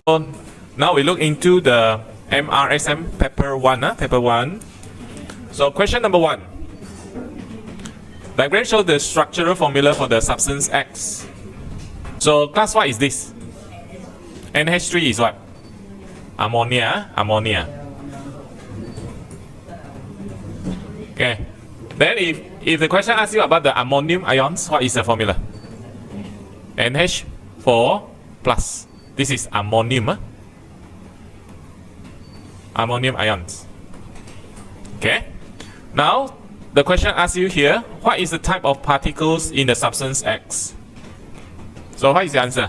Now we look into the Mrsm paper 1, paper 1. So question number 1. Diagram shows the structural formula for the substance X. So class, what is this? NH3 is what? Ammonia. Okay. Then if the question asks you about the ammonium ions, what is the formula? NH4 plus. This is ammonium. Ammonium ions. Okay. Now the question asks you here, what is the type of particles in the substance X? So what is the answer?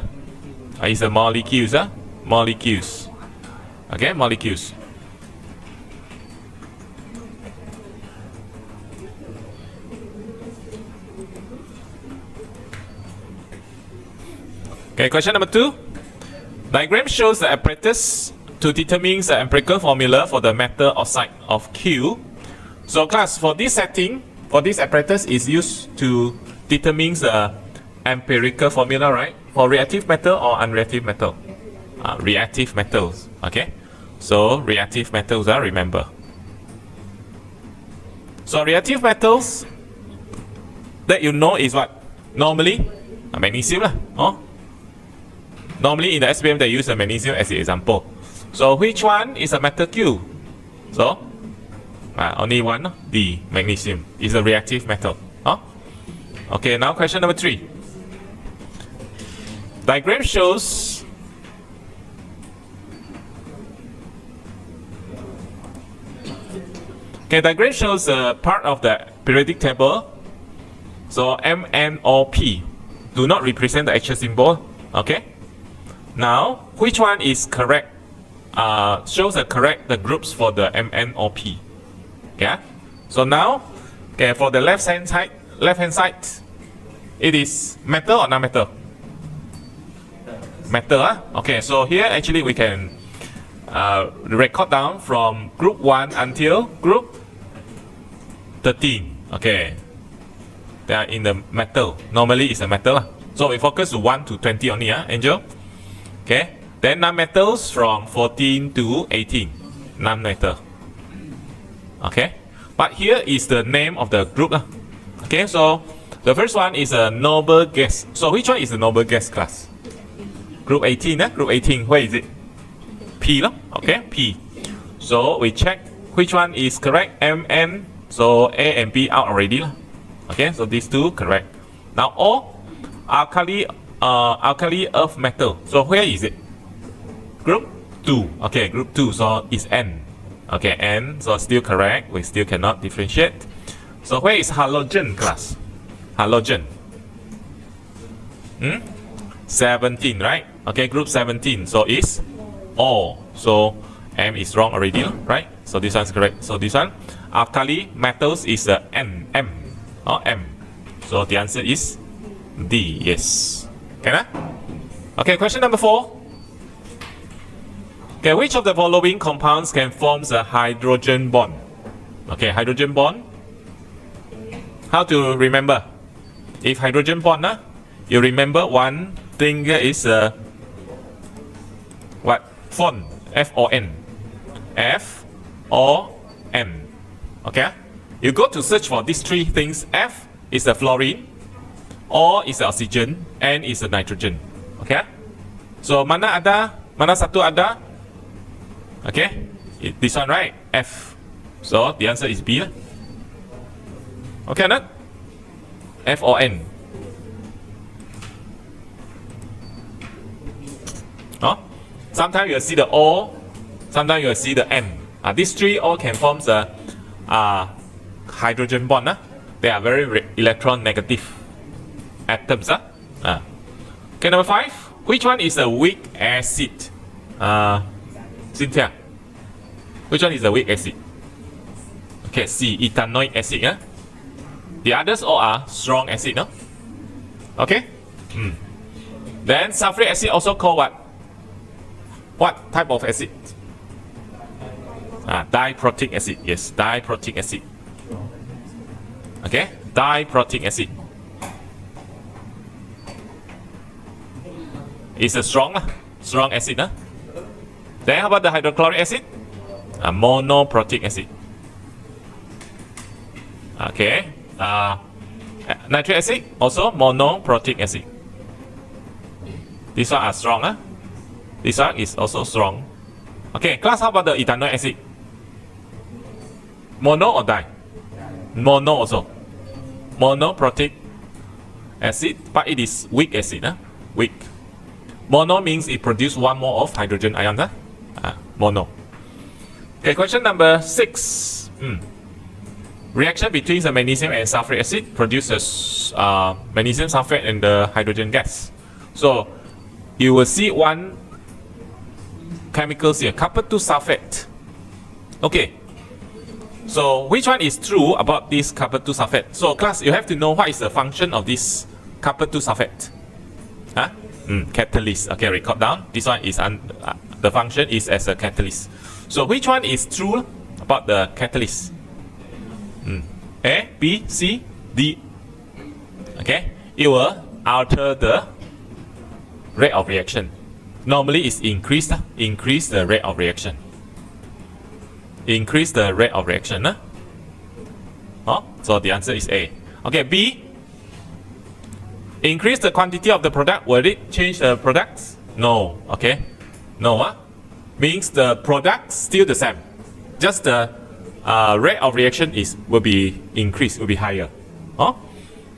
It's the molecules. Molecules. Okay, molecules. Okay, question number 2. Diagram shows the apparatus to determine the empirical formula for the metal oxide of Q. So class, for this setting, for this apparatus is used to determine the empirical formula, right? For reactive metal or unreactive metal? Reactive metals. Okay, so reactive metals, remember. So reactive metals that you know is what? Normally magnesium Normally in the SPM they use the magnesium as the example. So which one is a metal Q? So only one, the magnesium is a reactive metal. Okay, now question number 3. Diagram shows diagram shows part of the periodic table. So M, N or P do not represent the actual symbol. Okay. Now which one is correct? Shows the groups for the M, N or P. Yeah. So now, for the left hand side, it is metal or non-metal? Metal. Okay. So here actually we can record down from group 1 until group 13. Okay. They are in the metal. Normally it's a metal. So we focus to 1 to 20 only. Angel. Okay. Then non-metals from 14 to 18. Non-metal. Okay. But here is the name of the group. Okay. So the first one is a noble gas. So which one is the noble gas class? Group 18. Group 18. Where is it? P. Okay. P. So we check which one is correct. M, N. So A and B out already. Okay. So these two correct. Now O, alkali earth metal. So where is it? Group 2. Okay, group 2. So it's N. Okay, N. So still correct. We still cannot differentiate. So where is halogen class? Halogen. 17, right? Okay, group 17. So it's O. So M is wrong already, right? So this one's correct. So this one, alkali metals is N. M. M. So the answer is D. Yes. Okay, okay, question number 4. Okay, which of the following compounds can form a hydrogen bond? Okay, hydrogen bond. How to remember? If hydrogen bond, you remember one thing is what? Fon. F-O-N. F-O-N. Okay? You go to search for these 3 things. F is the fluorine. O is the oxygen. N is the nitrogen. Okay? So mana satu ada? Okay? This one, right? F. So the answer is B. Okay, not? F-O-N. Sometimes you'll see the O, sometimes you'll see the N. These 3 all can form the hydrogen bond. They are very electron negative atoms. Okay, number 5. Which one is a weak acid? Cynthia. Which one is a weak acid? Okay, C, ethanoic acid. The others all are strong acid. Okay? Then sulfuric acid also called what? What type of acid? Diprotic acid. Yes, diprotic acid. Okay, diprotic acid. It's a strong acid. Then how about the hydrochloric acid? Monoprotic acid. Okay. Nitric acid, also monoprotic acid. This one are strong, huh? This one is also strong. Okay, class, how about the ethanoic acid? Mono or di? Mono also. Monoprotic acid, but it is weak acid, huh? Weak. Mono means it produces one more of hydrogen ions, huh? Mono. Okay, question number 6. Reaction between the magnesium and sulfuric acid produces magnesium sulfate and the hydrogen gas. So you will see one chemicals here, copper 2 sulfate. Okay. So which one is true about this copper 2 sulfate? So class, you have to know what is the function of this copper 2 sulfate. Catalyst. Okay, record down. This one is the function is as a catalyst. So which one is true about the catalyst? A, B, C, D. Okay, it will alter the rate of reaction. Normally it's increase the rate of reaction. Increase the rate of reaction. So the answer is A. Okay, B. Increase the quantity of the product. Will it change the products? No. Okay. No. Means the product still the same. Just the rate of reaction will be increased, will be higher.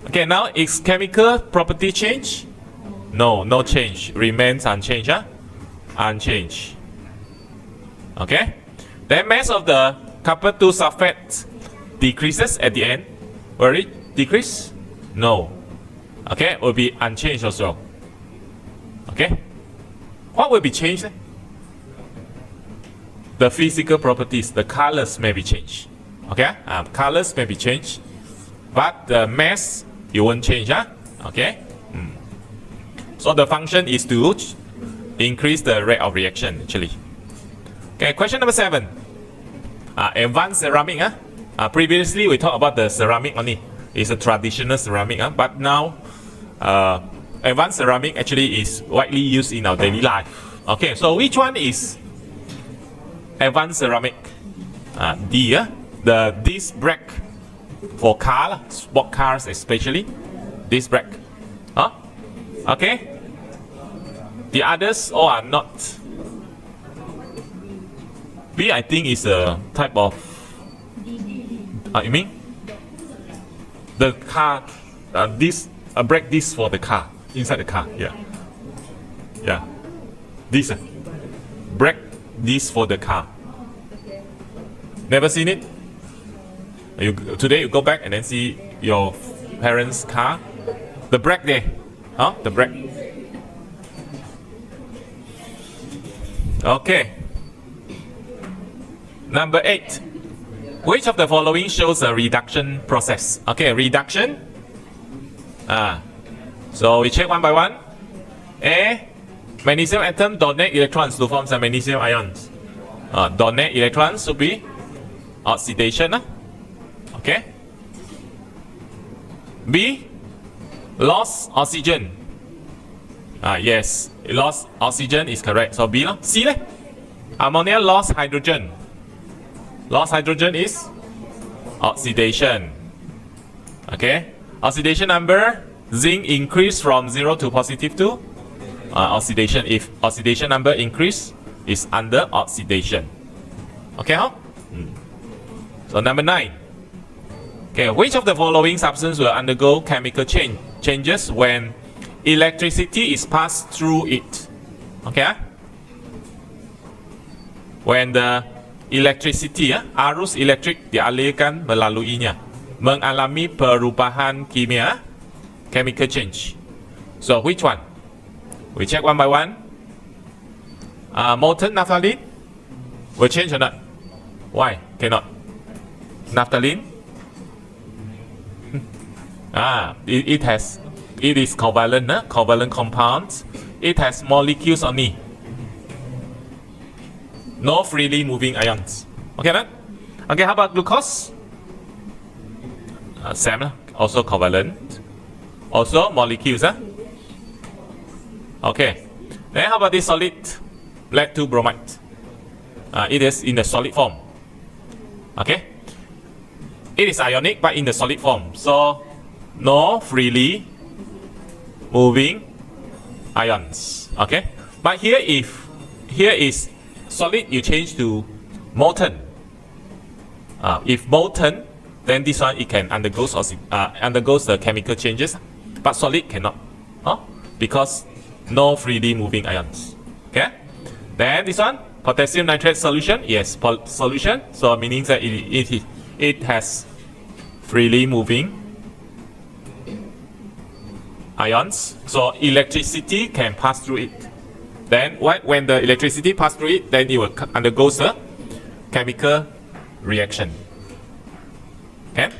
Okay, now its chemical property change? No, no change. Remains unchanged. Unchanged. Okay. Then mass of the copper 2 sulfate decreases at the end. Will it decrease? No. Okay, will be unchanged also. Okay. What will be changed? The physical properties, the colors may be changed. Okay, colors may be changed, but the mass it won't change. Okay. So the function is to increase the rate of reaction actually. Okay, question number 7. Advanced ceramic. Previously we talked about the ceramic only. It's a traditional ceramic, but now advanced ceramic actually is widely used in our daily life. Okay, so which one is advanced ceramic? D. The disc brake for car, sport cars especially. Disc brake. Okay. The others all are not. B, I think, is a type of. You mean the car? This brake disc for the car, inside the car. Yeah. This brake disc for the car. Never seen it? Today you go back and then see your parents' car. The brake there. The brake. Okay. Number 8. Which of the following shows a reduction process? Okay, reduction. So we check one by one. A. Magnesium atom donate electrons to form some magnesium ions. Donate electrons should be oxidation. Okay. B. Lost oxygen. Yes, lost oxygen is correct. So B. C. Ammonia lost hydrogen. Lost hydrogen is oxidation. Okay. Oxidation number, zinc increase from 0 to positive 2. Oxidation, if oxidation number increase, is under oxidation. Okay, So number 9. Okay, which of the following substance will undergo chemical changes when electricity is passed through it? Okay. When the electricity, arus elektrik dialirkan melaluinya, mengalami perubahan kimia, chemical change. So which one? We check one by one. Molten naphthalene will change or not? Why cannot? Naphthalene? It is covalent, covalent compounds. It has molecules only. No freely moving ions. Okay, then? Okay, how about glucose? Same, also covalent. Also molecules. Okay. Then how about this solid? Lead to bromide. it is in the solid form. Okay, it is ionic but in the solid form, so no freely moving ions. Okay, but here if here is solid, you change to molten. If molten, then this one it can undergoes the chemical changes, but solid cannot, because no freely moving ions. Okay, then this one potassium nitrate solution, yes, solution, so meaning that it has freely moving ions, so electricity can pass through it. Then when the electricity pass through it, then it will undergo the chemical reaction. Okay.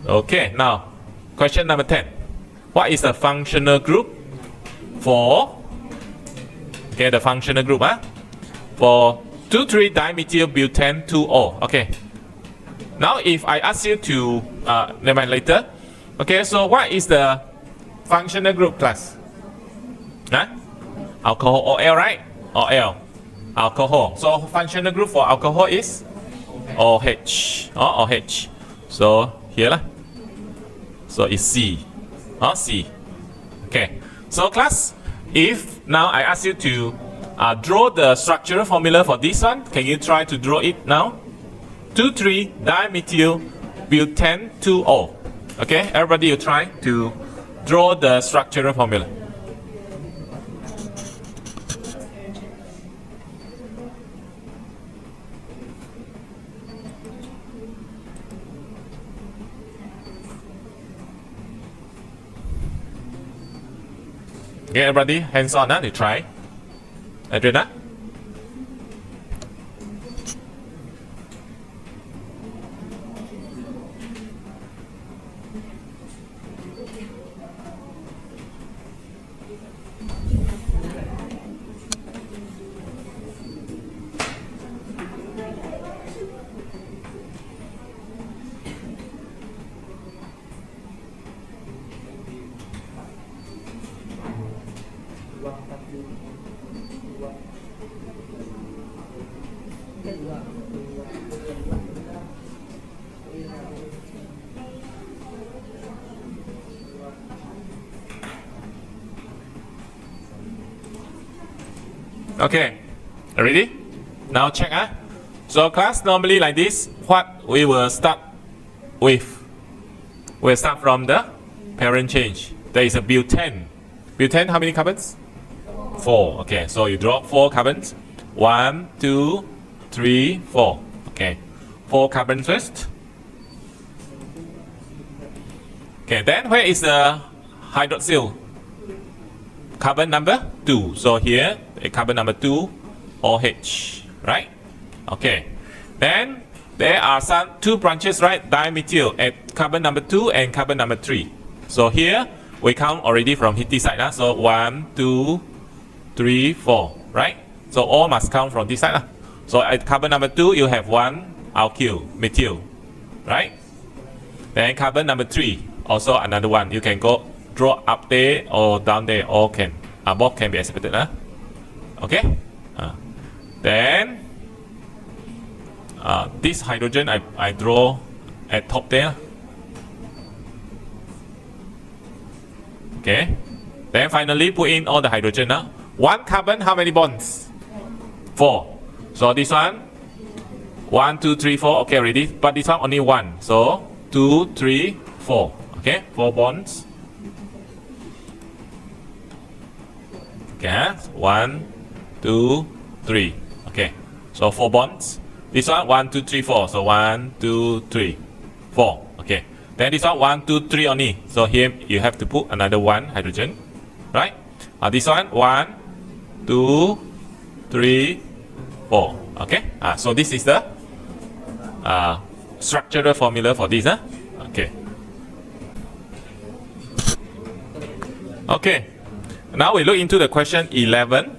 Okay, now question number 10. What is the functional group for, okay, the functional group for 2,3-dimethyl-butane 2O? Okay, now if I ask you to never mind, later. Okay, so what is the functional group, class? Alcohol, OL, right? OL, alcohol. So functional group for alcohol is OH, or OH. So here lah. So it's C, C. Okay, so class, if now I ask you to draw the structural formula for this one, can you try to draw it now? 2,3-dimethyl-butane 2O. Okay, everybody, you try to draw the structural formula. Okay, everybody, hands on, you try. Adriana? Okay, ready? Now check. So class, normally like this, what we will start with, we'll start from the parent change. There is a butane. Butane, how many carbons? 4. Okay, so you draw 4 carbons. 1, 2, 3, 4. Okay, 4 carbons first. Okay, then where is the hydroxyl? Carbon number 2. So here, carbon number 2, OH, right? Okay. Then there are some 2 branches, right? Dimethyl at carbon number 2 and carbon number 3. So here we count already from this side. So 1, 2, 3, 4, right? So all must count from this side. So at carbon number 2, you have 1 alkyl, methyl, right? Then carbon number 3, also another one. You can go draw up there or down there, all can, both can be accepted. Okay. Then this hydrogen I draw at top there. Okay. Then finally put in all the hydrogen. 1 carbon, how many bonds? 4. So this one, 1, 2, 3, 4. Okay, ready? But this one only 1. So 2, 3, 4. Okay, 4 bonds. Okay, 1, 2, 3. Okay, so 4 bonds. This one 1, 2, 3, 4. So 1, 2, 3, 4. Okay. Then this one 1, 2, 3 only. So here you have to put another 1 hydrogen, right? This one 1, 2, 3, 4. Okay. So this is the structural formula for this. Okay. Okay. Now we look into the question 11.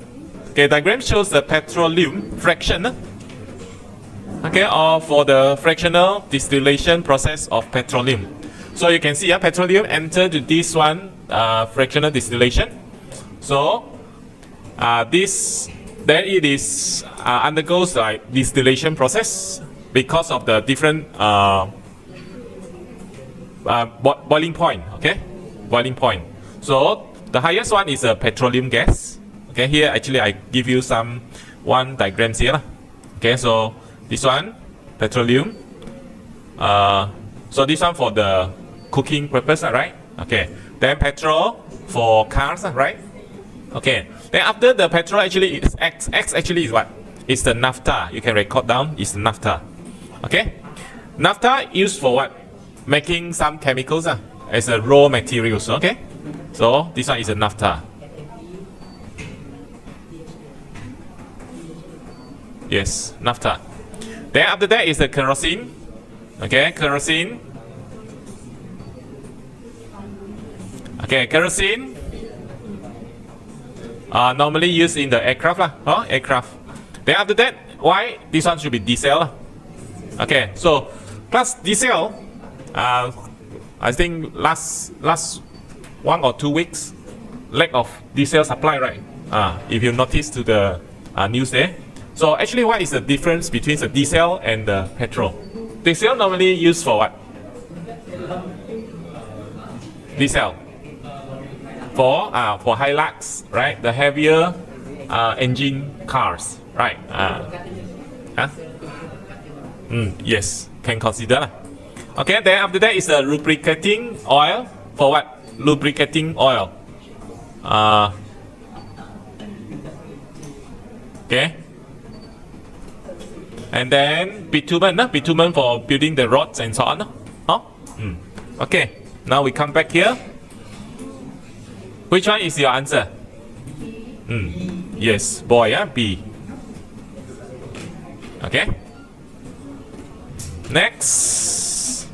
Okay, diagram shows the petroleum fraction. Okay, or for the fractional distillation process of petroleum. So you can see petroleum entered to this one fractional distillation. So this then it is undergoes like distillation process because of the different boiling point. Okay, boiling point. So the highest one is a petroleum gas. Okay, here actually I give you one diagrams here. Okay, so this one petroleum. So this one for the cooking purpose, right? Okay, then petrol for cars, right? Okay, then after the petrol actually is X. X actually is what? It's the naphtha. You can record down. It's the naphtha. Okay, naphtha used for what? Making some chemicals as a raw materials. Okay, so this one is a naphtha. Yes, naphtha. Then after that is the kerosene. Okay, kerosene. Okay, kerosene. Normally used in the aircraft aircraft. Then after that, why this one should be diesel? Okay, so plus diesel. I think last 1 or 2 weeks, lack of diesel supply, right? If you notice to the news there. So actually, what is the difference between the diesel and the petrol? Diesel normally used for what? Diesel for Hilux, right? The heavier engine cars, right? Yes, can consider. Okay, then after that is the lubricating oil. For what? Lubricating oil. Okay. And then bitumen, bitumen for building the roads and so on. Okay, now we come back here. Which one is your answer? Yes, boy, B. Okay. Next.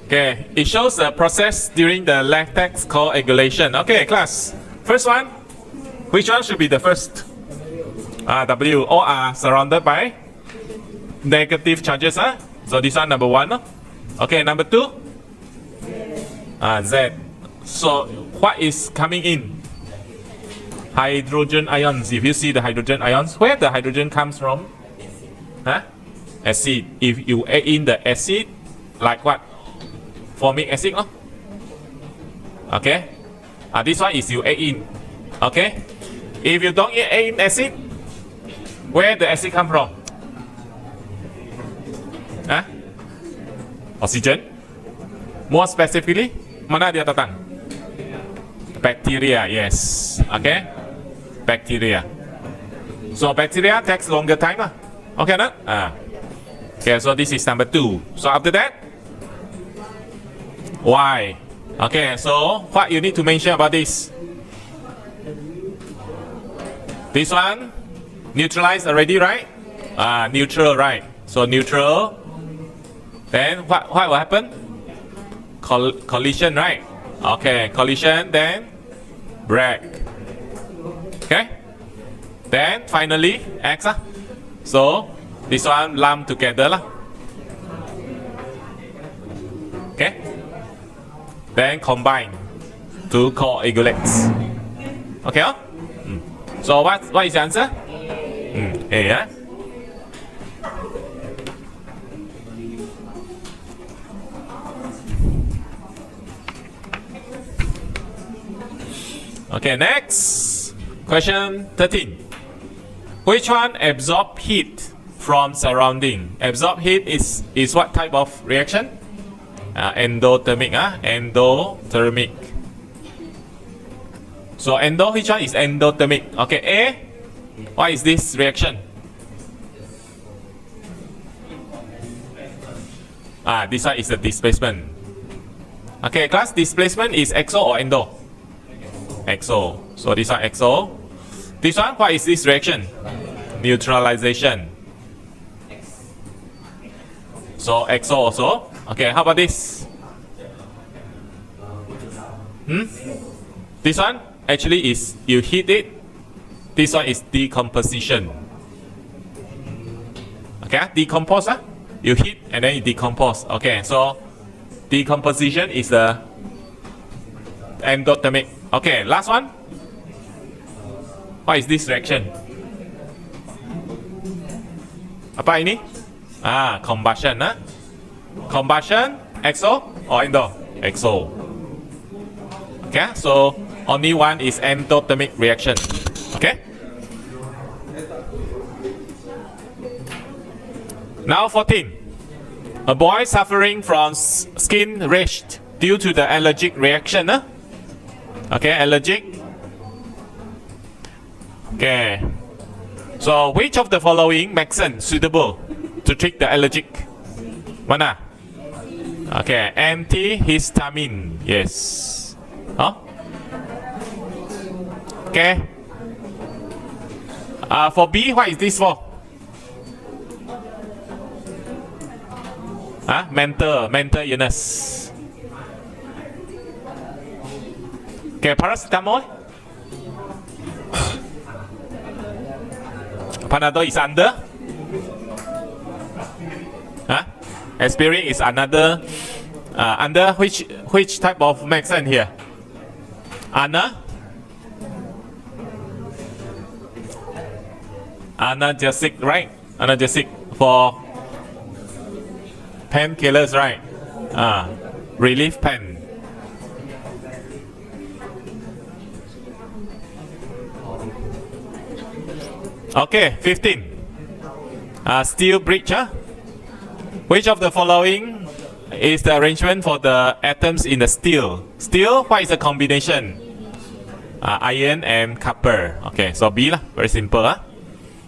Okay, it shows the process during the latex coagulation. Okay, class. First one. Which one should be the first? W. All are surrounded by negative charges. So this one number 1. Okay, number 2. Z. So what is coming in? Hydrogen ions. If you see the hydrogen ions, where the hydrogen comes from? Acid. If you add in the acid, like what? Formic acid. Okay. This one is you add in. Okay. If you don't add in acid, where the acid come from? Oxygen. More specifically, mana dia datang? Bacteria, yes. Okay, bacteria. So bacteria takes longer time. Okay, no? Okay, so this is number 2. So after that, why? Okay, so what you need to mention about this? This one neutralized already, right? Neutral, right? So neutral. Then what will happen? Collision, right? Okay, collision, then break. Okay. Then finally X. So this one lump together lah. Okay. Then combine to coagulate. Okay. So what is the answer? A. Okay, next question 13. Which one absorb heat from surrounding? Absorb heat is what type of reaction? Endothermic. Endothermic. So which one is endothermic? Okay, A. What is this reaction? This one is the displacement. Okay, class, displacement is exo or endo? Exo. So this one exo. This one, what is this reaction? Neutralization. So exo also. Okay, how about this? This one actually is you heat it. This one is decomposition. Okay, decompose. You heat and then you decompose. Okay, so decomposition is the endothermic. Okay, last one. What is this reaction? Apa ini? Combustion, huh? Combustion, exo or endo? Exo. Okay, so only one is endothermic reaction. Okay. Now 14. A boy suffering from skin rash due to the allergic reaction. Huh? Okay, allergic. Okay. So which of the following medicine suitable to treat the allergic? Mana? Okay, antihistamine. Yes. Huh? Okay. For B, what is this for? Mental illness. Okay, paracetamol. Panadol is under. Aspirin is another. Under which type of medicine here? Analgesic, right? Analgesic for painkillers, right? Relief pain. Okay, 15. Steel bridge. Which of the following is the arrangement for the atoms in the steel? Steel, what is the combination? Iron and copper. Okay, so B lah, very simple.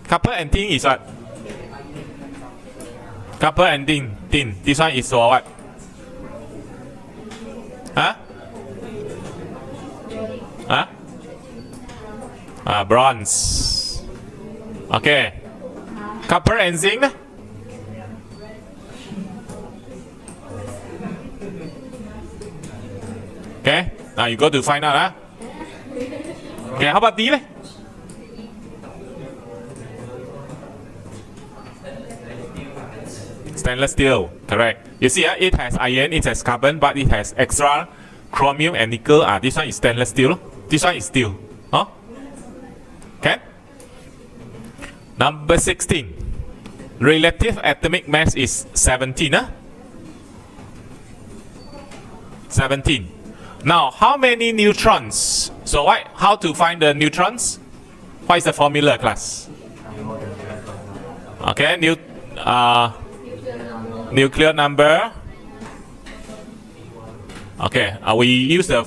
Copper and tin is what? Copper and tin. This one is for what? Bronze. Okay. Copper and zinc. Okay. Now you go to find out. Okay. How about D? Stainless steel. Correct. You see, it has iron, it has carbon, but it has extra chromium and nickel. This one is stainless steel. This one is steel. Okay. Number 16. Relative atomic mass is 17. 17. Now, how many neutrons? So how to find the neutrons? What is the formula, class? Okay, nuclear number. Okay, we use the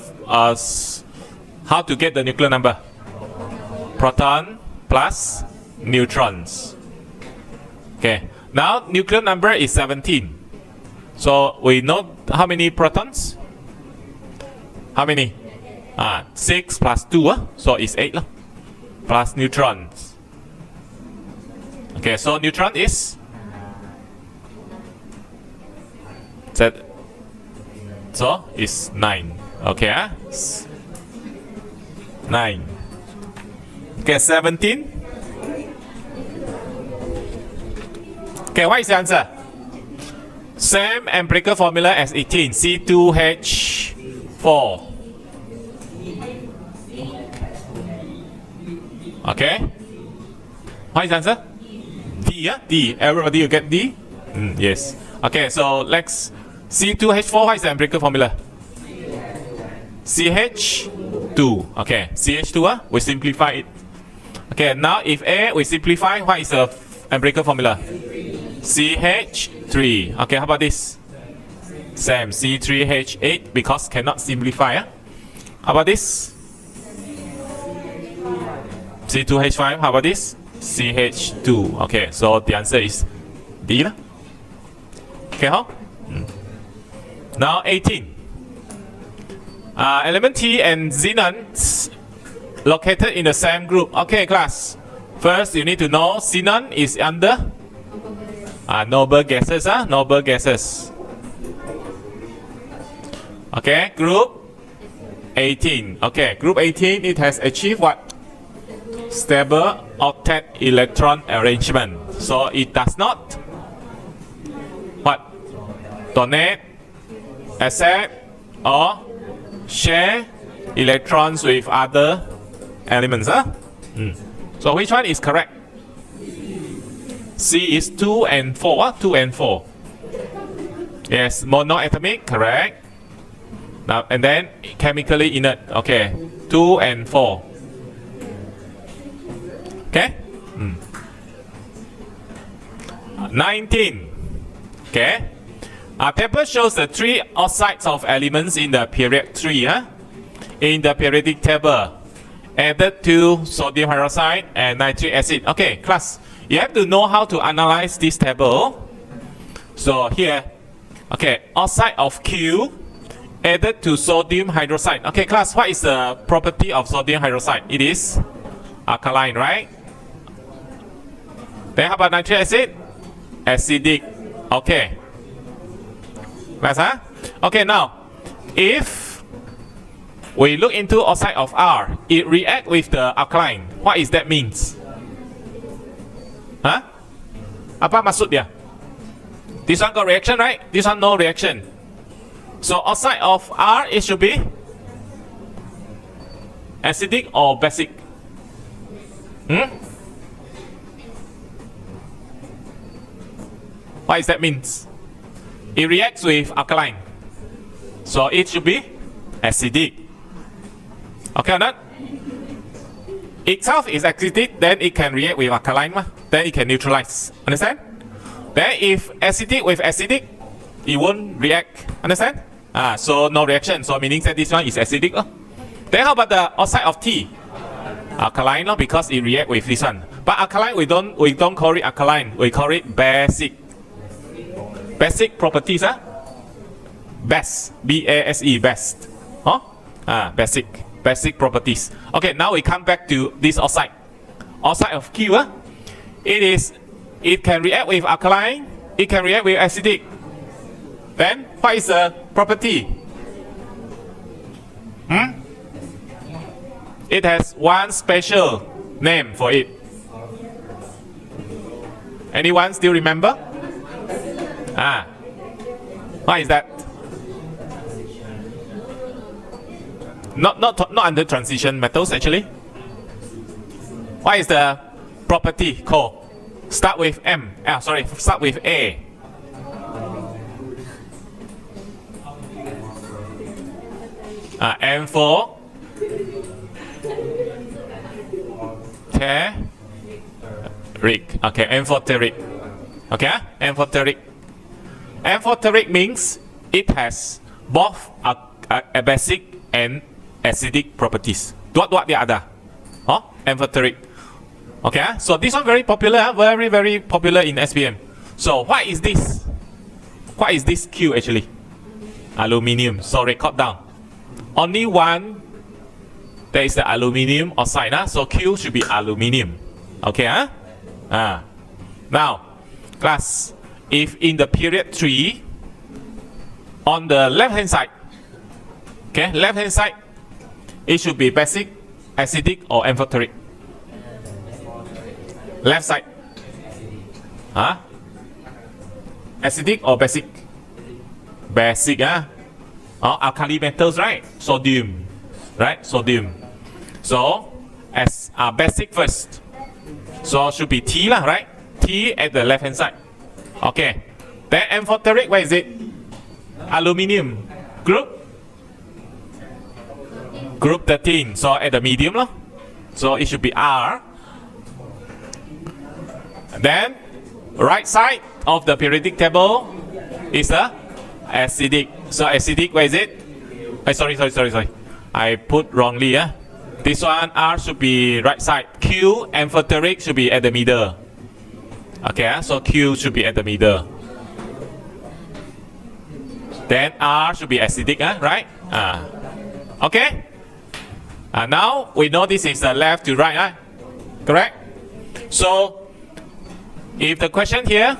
how to get the nuclear number? Proton plus neutrons. Okay, now nuclear number is 17. So we know how many protons? How many? 6 plus 2, so it's 8 plus neutrons. Okay, so neutron is so it's 9. Okay, 9. Okay, 17. Okay, what is the answer? Same empirical formula as 18. C2H4. Okay. What is the answer? D, D. Everybody you get D? Yes. Okay, so let's C2H4, what is the empirical formula? CH2. Okay, CH2, we simplify it. Okay, now if A, we simplify, what is the empirical formula? CH3. Okay, how about this? Same, C3H8, because cannot simplify. How about this? C2H5, how about this? CH2. Okay, so the answer is D. Okay, how? Now 18. Element T and xenon located in the same group. Okay, class. First, you need to know xenon is under noble gases. Noble gases. Okay, group 18. Okay, group 18, it has achieved what? Stable octet electron arrangement. So it does not what? Donate, accept, or share electrons with other elements. So which one is correct? C is 2 and 4. 2 and 4. Yes, monoatomic, correct. Now and then chemically inert. Okay, 2 and 4. Okay. 19. Okay. Our table shows the 3 oxides of elements in the period 3. In the periodic table, added to sodium hydroxide and nitric acid. Okay, class, you have to know how to analyze this table. So here, okay, oxide of Q added to sodium hydroxide. Okay, class, what is the property of sodium hydroxide? It is alkaline, right? Then how about nitric acid? Acidic. Okay. Class, huh? Okay, now, if we look into oxide of R, it reacts with the alkaline. What is that means? Huh? Apa maksud dia? This one got reaction, right? This one no reaction. So oxide of R, it should be acidic or basic? What is that means? It reacts with alkaline. So it should be acidic. Okay or not? Itself is acidic, then it can react with alkaline, then it can neutralize. Understand? Then if acidic with acidic, it won't react. Understand? So no reaction. So meaning that this one is acidic. Then how about the oxide of T? Alkaline, because it react with this one. But alkaline, we don't call it alkaline. We call it basic. Basic properties, best, B-A-S-E, best. Basic properties. Okay, now we come back to this oxide. Oxide of Q, it can react with alkaline, it can react with acidic. Then what is the property? It has one special name for it. Anyone still remember? What is that? Not under transition metals actually. What is the property called? Start with M. Start with A. M4. Terric. Okay, M4 terric. Okay, M4 terric. M4 terric means it has both a basic and acidic properties. What the other? Amphoteric. Okay, so this one very popular, very popular in SPM. So what is this? What is this Q actually? Aluminium. So record down. Only one. There is the aluminium oxide. So Q should be aluminium. Okay, now, class, if in the period 3, on the left hand side, okay, left hand side, it should be basic, acidic, or amphoteric. Left side. Acidic or basic? Basic, alkali metals, right? Sodium, right? Sodium. So, as basic first. So, should be T, right? T at the left hand side. Okay. Then amphoteric, where is it? Aluminium. Group 13. So, at the medium, so it should be R. Then, right side of the periodic table is the acidic. So, acidic, where is it? Sorry. I put wrongly, This one, R should be right side. Q, amphoteric, should be at the middle. Okay, so Q should be at the middle. Then R should be acidic, right? Okay? Now, we know this is the left to right, correct? So, if the question here,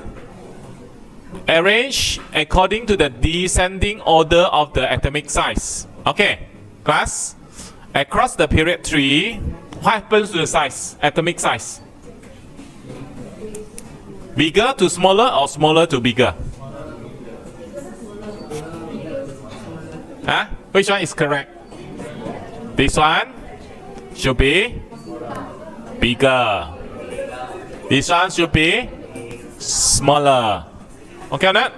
arrange according to the descending order of the atomic size. Okay, class, across the period 3, what happens to the size, atomic size? Bigger to smaller or smaller to bigger? Which one is correct? This one should be bigger. This one should be smaller. Okay or not?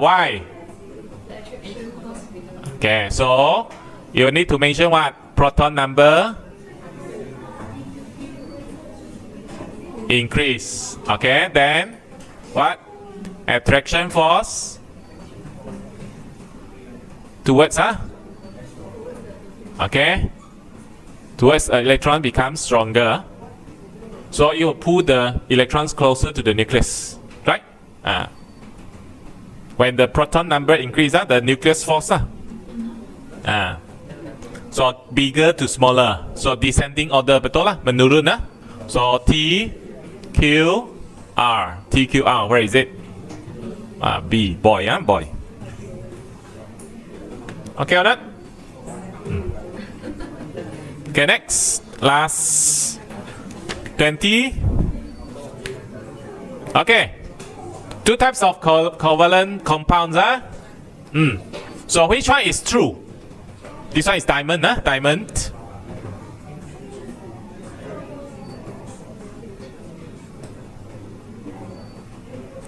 Why? Okay, so you need to mention what? Proton number increase. Okay, then what? Attraction force towards okay, towards electron becomes stronger. So you pull the electrons closer to the nucleus, right? When the proton number increases, the nucleus force. So bigger to smaller. So descending order, betul lah, menurun . So T, Q, R. T, Q, R. Where is it? B. Boy, boy. Okay or not? Okay, next. Last 20. Okay. Two types of covalent compounds. So which one is true? This one is diamond. Diamond.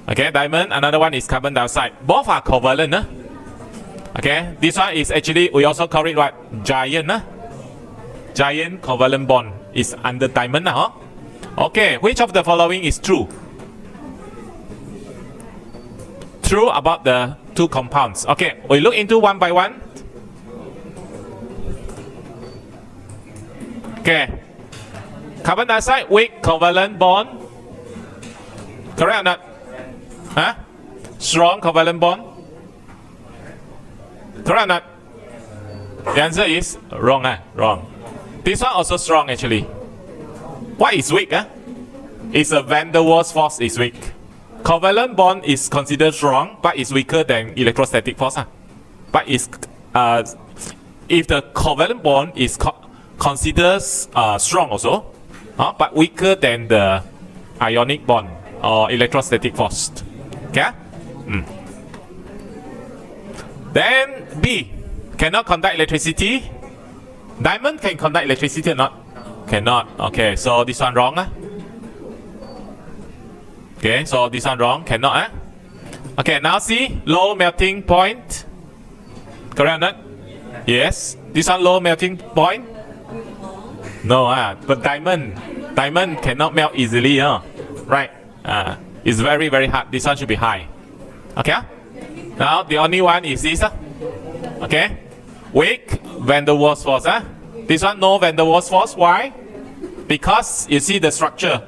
Okay, diamond. Another one is carbon dioxide. Both are covalent. Okay, this one is actually, we also call it what? Giant. Giant covalent bond is under diamond. Okay, which of the following is true? True about the two compounds. Okay, we look into one by one. Okay, carbon dioxide weak covalent bond. Correct or not? Strong covalent bond. Correct or not? The answer is wrong. Wrong. This one also strong actually. What is weak? It's a van der Waals force is weak. Covalent bond is considered strong, but it's weaker than electrostatic force. But it's if the covalent bond is considered strong also, but weaker than the ionic bond or electrostatic force. Okay? Then B, cannot conduct electricity. Diamond can conduct electricity or not? Cannot. Okay, so this one wrong. Okay, so this one wrong. Cannot. Okay, now see, low melting point. Correct or not? Yes. This one low melting point. No, but diamond cannot melt easily. Right. It's very, very hard. This one should be high. Okay. Now the only one is this. Okay. Weak van der Waals force. This one no van der Waals force. Why? Because you see the structure.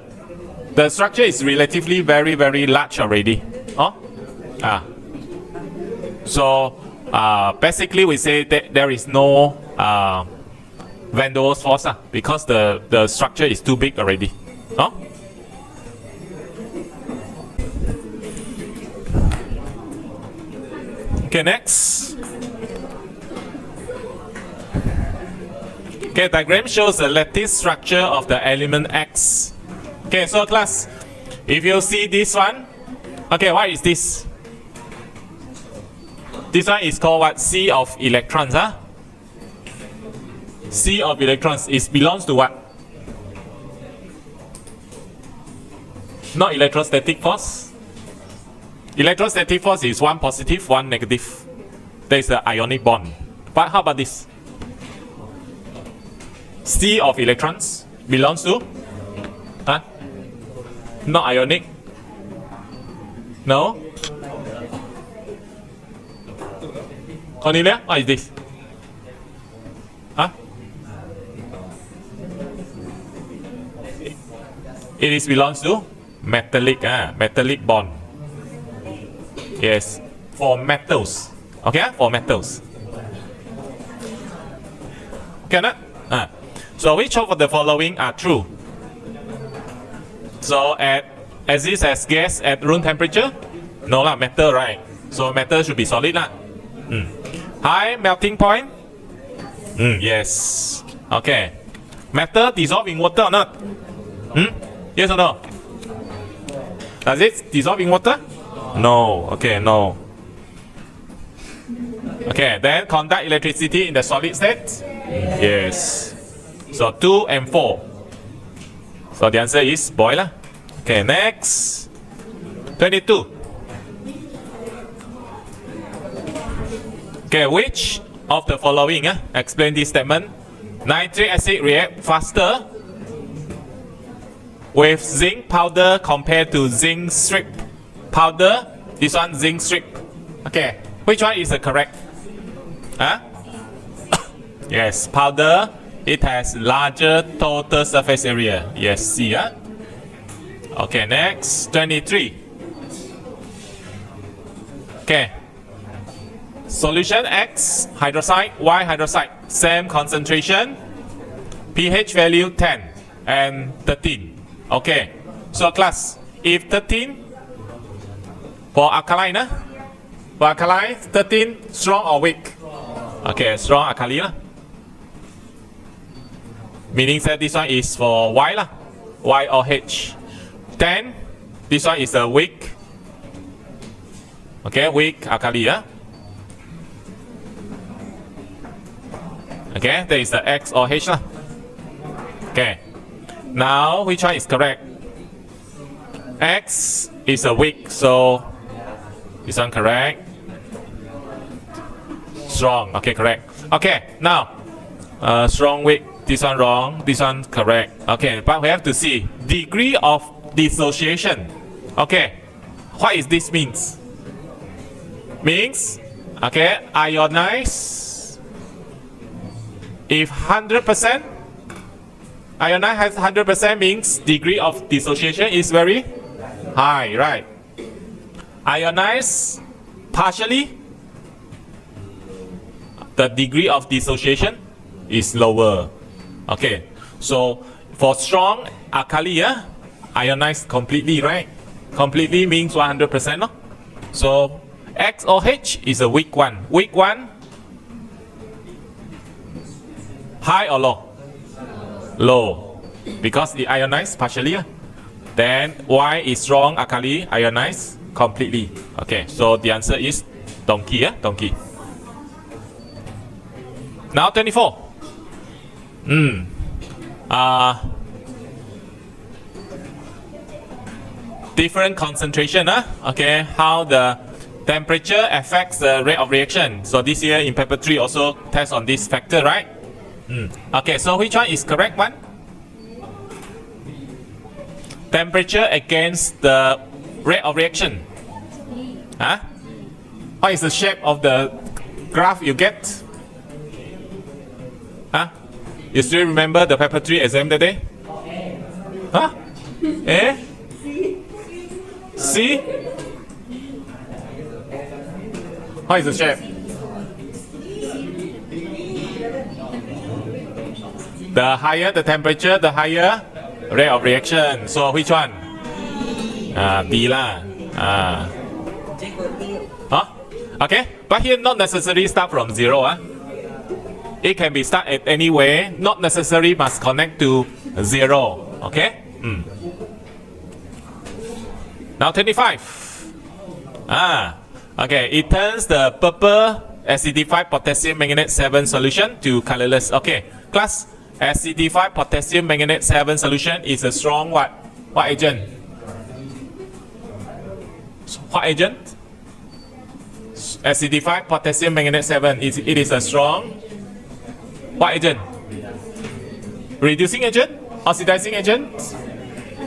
The structure is relatively very, very large already. So basically we say that there is no van der Waals force because the structure is too big already. Okay, next. Okay, diagram shows the lattice structure of the element X. Okay, so class, if you see this one, okay, what is this? This one is called what? Sea of electrons. Sea of electrons. It belongs to what? Not electrostatic force. Electrostatic force is one positive, one negative. There is the ionic bond. But how about this? Sea of electrons belongs to? Not ionic? No? Cornelia, what is this? It is belongs to metallic bond. Yes, for metals. Okay, for metals. Okay, not? So which of the following are true? So exist as gas at room temperature? No lah, metal, right? So metal should be solid lah. High melting point? Yes. Okay. Metal dissolve in water or not? Yes or no? Does it dissolve in water? No. Okay, no. Okay, then conduct electricity in the solid state? Yes. So 2 and 4. So the answer is boiler. Okay, next. 22. Okay, which of the following explain this statement? Nitric acid react faster with zinc powder compared to zinc strip powder. This one zinc strip. Okay, which one is the correct? Yes, powder. It has larger total surface area. Yes, C. Okay, next 23. Okay. Solution X hydroxide, Y hydroxide, same concentration, pH value 10 and 13. Okay, so class, if 13 for alkaline, for alkaline 13 strong or weak? Okay, strong alkali lah. Meaning that this one is for Y lah, Y or H. 10, this one is a weak. Okay, weak alkali . Okay, there is the X or H lah. Okay, now which one is correct? X is a weak, so this one correct. Strong, okay, correct. Okay, now strong, weak, this one wrong, this one correct. Okay, but we have to see degree of dissociation. Okay, what is this means? Means, okay, ionize. If 100%, ionize has 100% means degree of dissociation is very high, right? Ionize partially, the degree of dissociation is lower. Okay, so for strong alkali, ionize completely, right? Completely means 100%, no? So X or H is a weak one. Weak one, high or low? Low, because it ionized partially. Then Y is strong alkali, ionized completely. Okay, so the answer is donkey. Donkey. Now 24. Different concentration. Okay, how the temperature affects the rate of reaction. So this year in paper 3 also test on this factor, right? Okay, so which one is correct one? Temperature against the rate of reaction. What is the shape of the graph you get? You still remember the paper 3 exam that day? A? C? What is the shape? The higher the temperature, the higher rate of reaction. So which one? B lah. Okay, but here not necessarily start from 0. It can be start at any way. Not necessarily must connect to 0. Okay. Now 25. Okay, it turns the purple acidified potassium manganate 7 solution to colorless. Okay, class, acidified potassium manganate 7 solution is a strong what? What agent? What agent? Acidified potassium manganate 7. It is a strong what agent? Reducing agent? Oxidizing agent?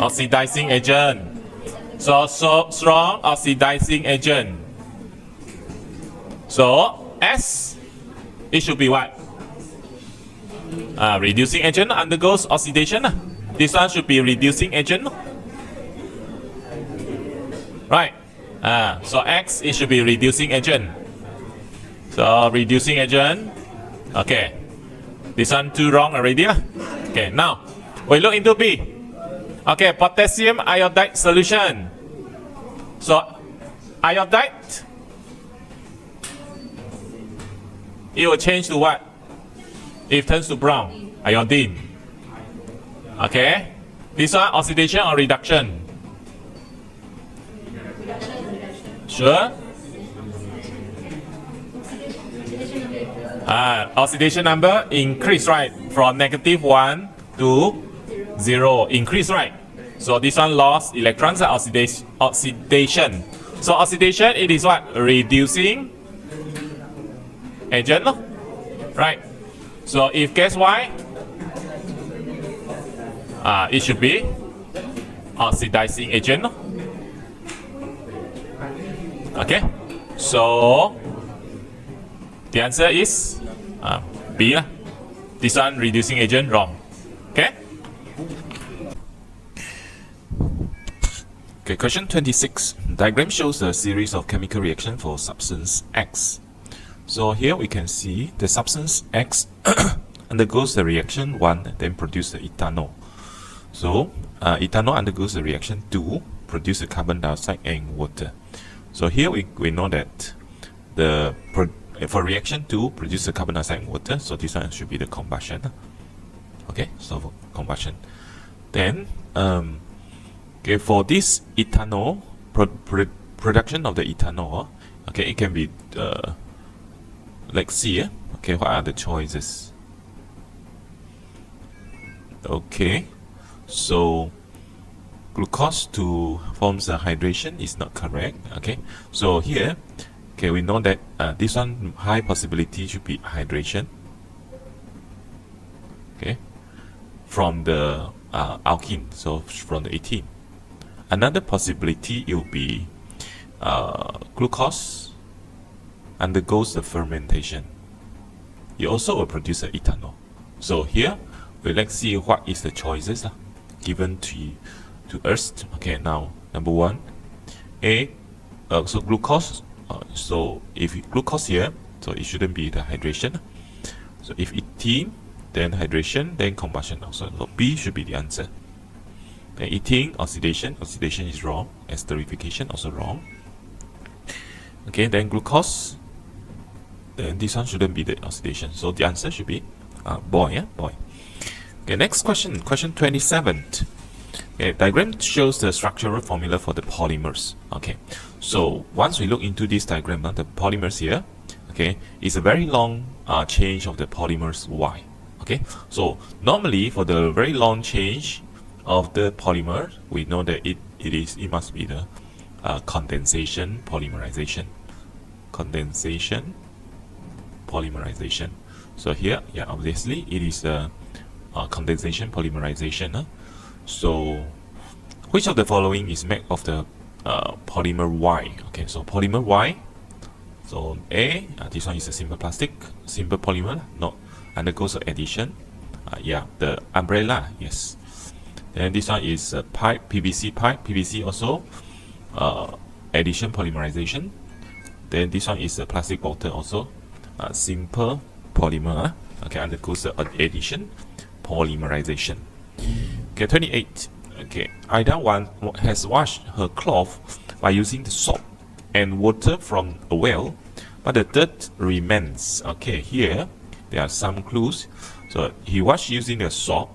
Oxidizing agent. So strong oxidizing agent. So S, it should be what? Reducing agent undergoes oxidation. This one should be reducing agent. Right. So X, it should be reducing agent. So reducing agent. Okay. This one too wrong already. Okay, now we look into B. Okay, potassium iodide solution. So iodide, it will change to what? It turns to brown. Iodine. Okay. This one oxidation or reduction? Sure. Oxidation number increase, right? From -1 to 0 increase, right? So this one lost electrons at oxidation. So oxidation, it is what? Reducing agent, no? Right? So if guess Y, it should be oxidizing agent, no? Okay, so the answer is B. This one, reducing agent, wrong. Okay? Okay, question 26. Diagram shows a series of chemical reaction for substance X. So here we can see the substance X undergoes the reaction 1, then produce the ethanol. So ethanol undergoes the reaction 2, produce the carbon dioxide and water. So here we know that for reaction 2 produce the carbon dioxide and water, so this one should be the combustion. Okay, so for combustion. Then okay, for this ethanol production of the ethanol, okay, it can be let's see. Okay, what are the choices? Okay, so glucose to forms the hydration is not correct. Okay, so here, okay, we know that this one high possibility should be hydration. Okay, from the alkene, so from the 18. Another possibility, it will be glucose undergoes the fermentation. It also will produce the ethanol. So here, let's see what is the choices given to us. Okay, now number 1, A. So glucose. So if glucose here, so it shouldn't be the hydration. So if 18, then hydration, then combustion also. So B should be the answer. Then eating, oxidation is wrong. Esterification also wrong. Okay, then glucose, then this one shouldn't be the oxidation. So the answer should be boy. Okay, next question, question 27. Okay, diagram shows the structural formula for the polymers. Okay, so once we look into this diagram, the polymers here, okay, is a very long change of the polymers Y. Okay, so normally for the very long change of the polymer, we know that it must be the condensation polymerization. So here, yeah, obviously it is a condensation polymerization. So which of the following is made of the polymer Y? Okay, so polymer Y. So A, this one is a simple polymer, not undergoes addition. Yeah, the umbrella, yes. Then this one is a pipe, PVC pipe. PVC also addition polymerization. Then this one is a plastic bottle also, simple polymer. Okay, undergoes addition polymerization. Okay, 28. Okay, Ida has washed her cloth by using the soap and water from a well, but the dirt remains. Okay, here there are some clues. So he washed using the soap.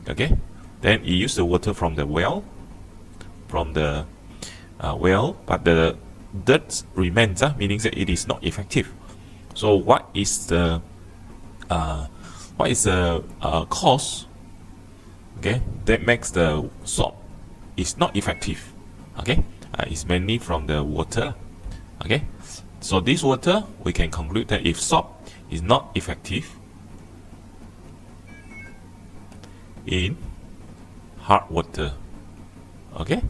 Okay, then he used the water from the well, but the dirt remains, meaning that it is not effective. So what is the cause? Okay, that makes the soap is not effective. Okay, it's mainly from the water. Okay, so this water, we can conclude that if soap is not effective in hard water. Okay,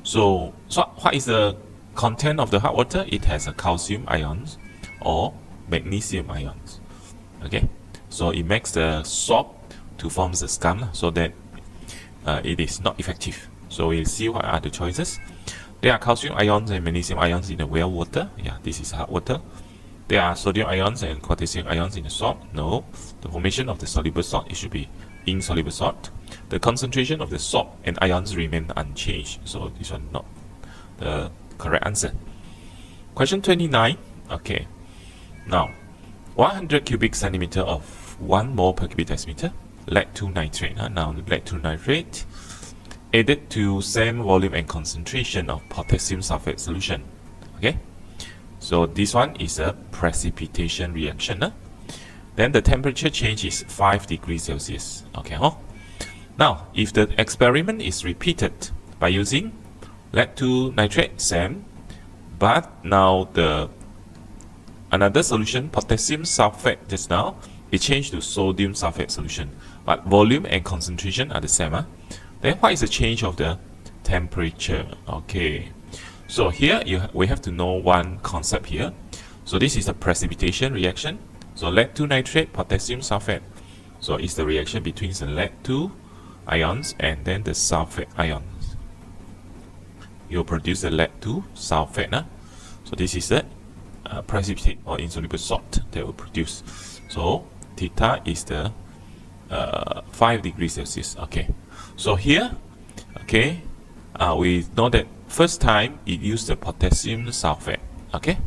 so what is the content of the hard water? It has a calcium ions or magnesium ions. Okay, so it makes the soap to form the scum, so that it is not effective. So we'll see what are the choices. There are calcium ions and magnesium ions in the well water. Yeah, this is hard water. There are sodium ions and potassium ions in the salt. No. The formation of the soluble salt, it should be insoluble salt. The concentration of the salt and ions remain unchanged. So this one not the correct answer. Question 29. Okay. Now, 100 cubic centimeter of 1 mole per cubic decimeter lead to nitrate. Now lead to nitrate added to same volume and concentration of potassium sulfate solution. Okay, so this one is a precipitation reaction. Then the temperature change is 5 degrees Celsius. Okay, Now, if the experiment is repeated by using lead 2 nitrate SAM, but now another solution, potassium sulfate just now, it changed to sodium sulfate solution, but volume and concentration are the same. Then what is the change of the temperature? Okay, so here we have to know one concept here. So this is a precipitation reaction. So lead 2 nitrate, potassium sulfate. So it's the reaction between the lead 2 ions and then the sulfate ions. You'll produce the lead 2 sulfate. So this is the precipitate or insoluble salt that will produce. So theta is the 5 degrees Celsius. Okay, so here, okay, we know that first time it used the potassium sulfate. Okay,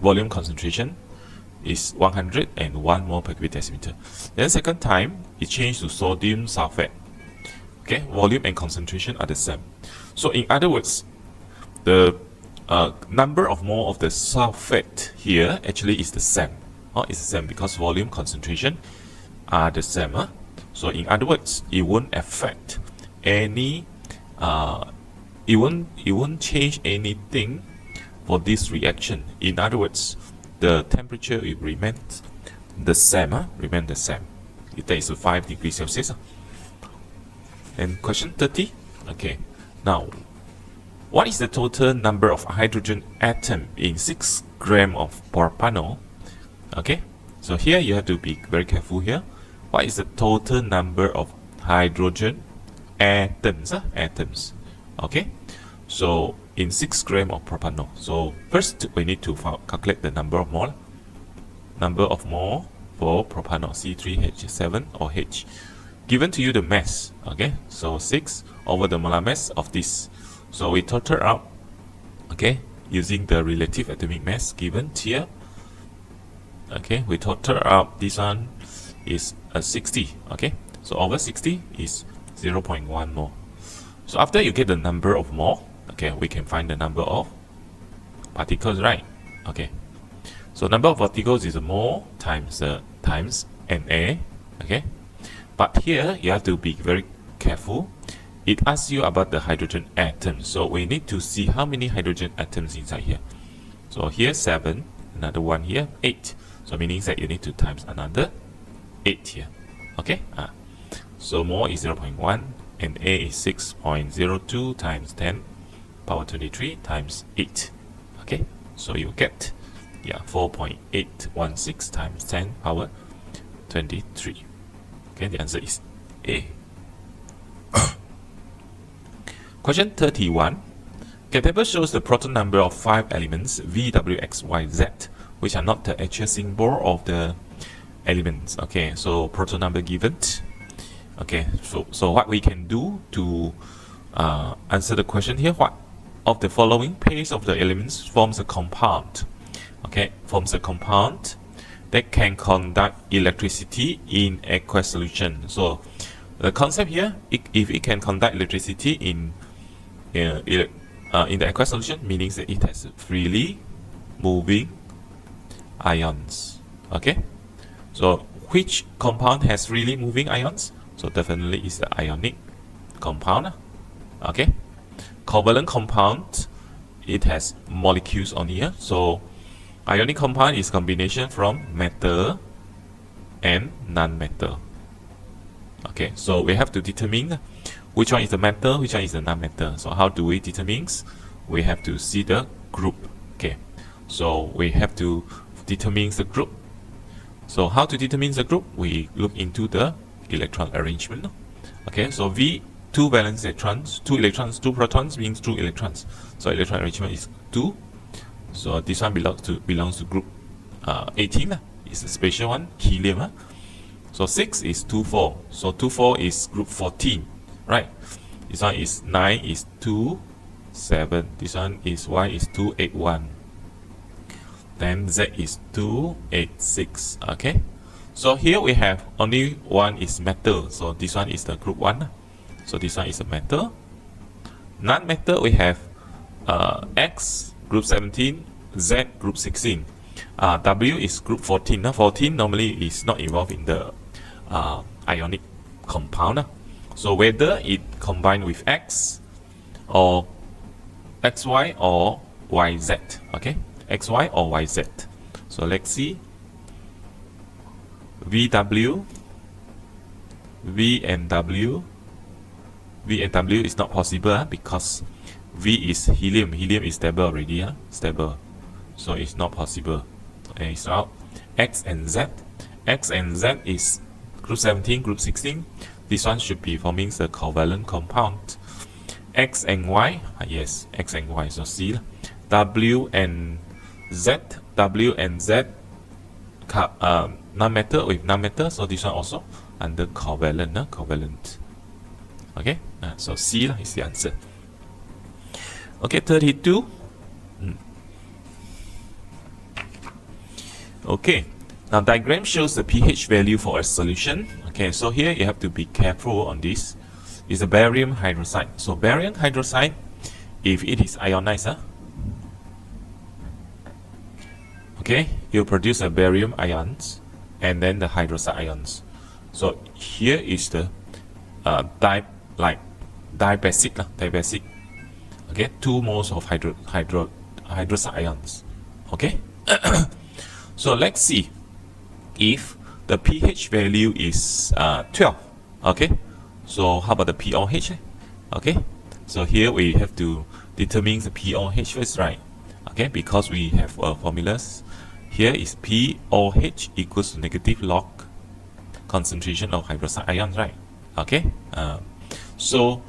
volume concentration is 101 mole per cubic decimeter. Then second time it changed to sodium sulfate. Okay, volume and concentration are the same. So in other words, the number of mole of the sulfate here actually is the same. It's the same because volume, concentration are the same. So in other words, it won't affect any. It won't change anything for this reaction. In other words, the temperature will remain the same. Remain the same. It is 5 degrees Celsius. And question 30. Okay, now what is the total number of hydrogen atom in 6 grams of propanol? Okay, so here you have to be very careful here. What is the total number of hydrogen atoms? Atoms. Okay, so in 6 grams of propanol. So first we need to calculate the number of mole. Number of mole for propanol C3H7 or H. Given to you the mass. Okay, so 6 over the molar mass of this. So we total up, okay, using the relative atomic mass given here. Okay, we total up, this one is 60. Okay, so over 60 is 0.1 mole. So after you get the number of mole, okay, we can find the number of particles, right? Okay, so number of particles is a mole times times Na. Okay, but here you have to be very careful. It asks you about the hydrogen atoms, so we need to see how many hydrogen atoms inside here. So here 7, another one here 8. So meaning that you need to times another 8 here. Okay, so mole is 0.1 and A is 6.02 times 10 power 23 times 8. Okay, so you get 4.816 times 10 power 23. Okay, the answer is A. Question 31. Okay, table shows the proton number of 5 elements V, W, X, Y, Z, which are not the actual symbol of the elements. Okay, so proton number given. Okay, so what we can do to answer the question here, what of the following pairs of the elements forms a compound? Okay, forms a compound that can conduct electricity in aqueous solution. So the concept here, if it can conduct electricity in the aqueous solution, meaning that it has freely moving ions. Okay, so which compound has freely moving ions? So definitely is the ionic compound. Okay, covalent compound, it has molecules on here. So ionic compound is combination from metal and non-metal. Okay, so we have to determine which one is the metal, which one is the non-metal. So how do we determine? We have to see the group. Okay, so we have to determine the group. So how to determine the group? We look into the electron arrangement. Okay, so V, 2 valence electrons, 2 electrons, 2 protons means 2 electrons. So electron arrangement is 2. So this one belongs to group 18. It's a special one, helium. So 6 is 2, 4. So 2, 4 is group 14. Right. This one is 9 is 2, 7. This one is Y is 2, 8, 1. Then Z is 2, 8, 6. Okay. So here we have only one is metal. So this one is the group 1. So this one is a metal. Non-metal we have X group 17, Z group 16. W is group 14. 14 normally is not involved in the ionic compound. So whether it combined with X or XY or YZ. Okay, XY or YZ. So let's see. VW, V and W. V and W is not possible because V is helium. Helium is stable already. Stable. So it's not possible. And it's out. X and Z. X and Z is group 17, group 16. This one should be forming the covalent compound. X and Y. Yes, X and Y. So C. W and Z. W and Z. Non-metal with non-metal. So this one also under covalent. Covalent. Okay. So C is the answer. Okay, 32. Okay, now diagram shows the pH value for a solution. Okay, so here you have to be careful on this. It's a barium hydroxide. So barium hydroxide, if it is ionized, okay, you produce a barium ions and then the hydroxide ions. So here is the dibasic. Okay, 2 moles of hydroxide ions. Okay. So let's see if the pH value is 12. Okay, so how about the pOH? Okay, so here we have to determine the pOH first, right? Okay, because we have formulas. Here is pOH equals to negative log concentration of hydroxide ions, right? Okay, so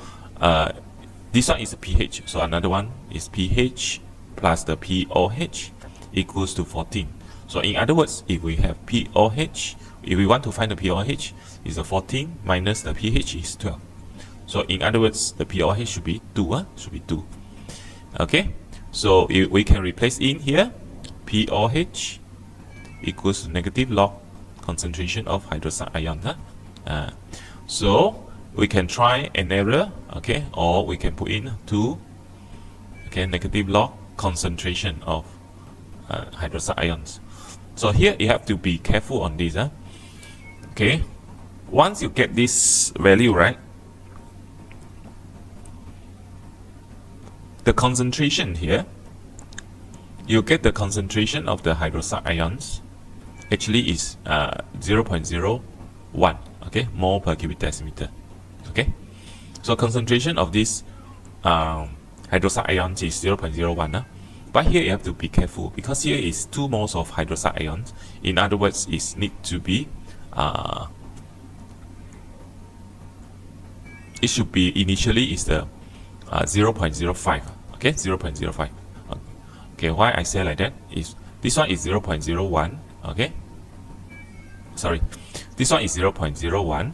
this one is the pH. So another one is pH plus the pOH equals to 14. So in other words, if we have pOH, if we want to find the pOH, is a 14 minus the pH is 12. So in other words, the pOH should be 2. Should be 2. Okay. So we can replace in here pOH equals to negative log concentration of hydroxide ion. So we can try an error. Okay, or we can put in 2. Okay, negative log concentration of hydroxide ions. So here you have to be careful on this. Okay, once you get this value, right, the concentration here, you get the concentration of the hydroxide ions actually is 0.01, okay, mole per cubic decimeter. Okay, so concentration of this hydroxide ions is 0.01. But here you have to be careful because here is 2 moles of hydroxide ions. In other words, it need to be it should be initially is the 0.05. Okay, 0.05. Okay, why I say like that is this one is 0.01. Okay, sorry, this one is 0.01.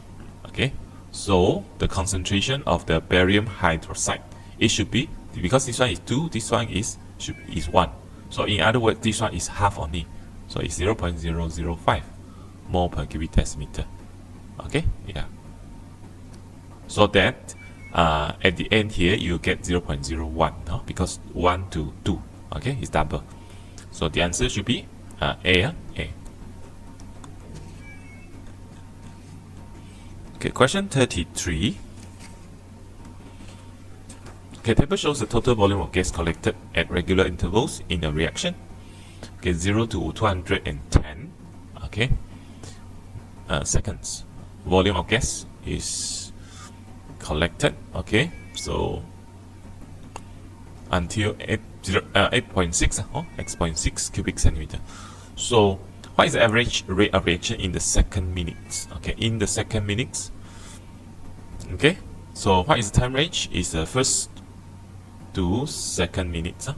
Okay, so the concentration of the barium hydroxide, it should be, because this one is 2, this one is 1. So in other words, this one is half only. So it's 0.005 mole per cubic decimeter. Okay, yeah. So that at the end here you get 0.01, no? Because 1 to 2, okay, is double. So the answer should be A. Okay, question 33. Okay, table shows the total volume of gas collected at regular intervals in a reaction. Okay, 0 to 210. Okay, seconds. Volume of gas is collected. Okay, so until 8.6 x.6 cubic centimeter. So what is the average rate of reaction in the second minute? Okay, in the second minute. Okay, so what is the time range? Is the first to second minutes.